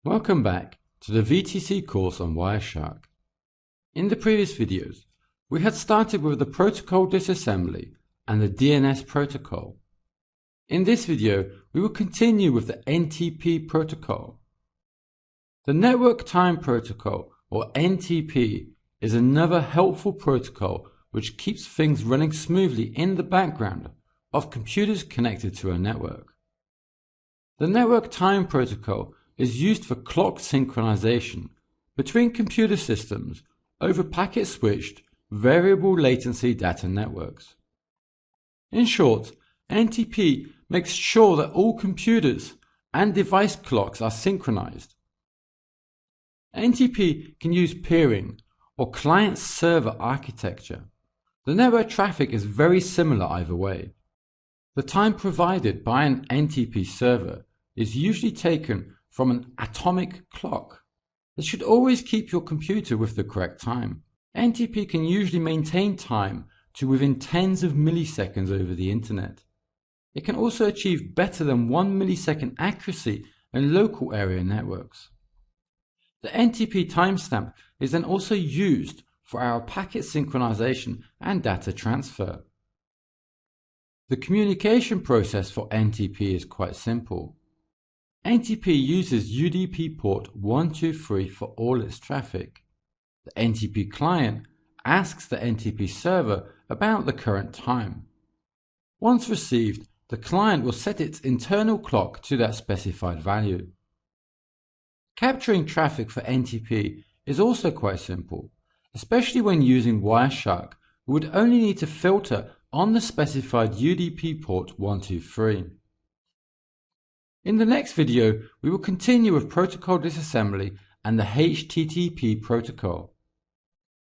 Welcome back to the VTC course on Wireshark. In the previous videos, we had started with the protocol disassembly and the DNS protocol. In this video, we will continue with the NTP protocol. The Network Time Protocol, or NTP, is another helpful protocol which keeps things running smoothly in the background of computers connected to a network. The Network Time Protocol is used for clock synchronization between computer systems over packet-switched, variable latency data networks. In short, NTP makes sure that all computers and device clocks are synchronized. NTP can use peering or client-server architecture. The network traffic is very similar either way. The time provided by an NTP server is usually taken from an atomic clock. This should always keep your computer with the correct time. NTP can usually maintain time to within tens of milliseconds over the internet. It can also achieve better than 1 millisecond accuracy in local area networks. The NTP timestamp is then also used for our packet synchronization and data transfer. The communication process for NTP is quite simple. NTP uses UDP port 123 for all its traffic. The NTP client asks the NTP server about the current time. Once received, the client will set its internal clock to that specified value. Capturing traffic for NTP is also quite simple, especially when using Wireshark. We would only need to filter on the specified UDP port 123. In the next video, we will continue with protocol disassembly and the HTTP protocol.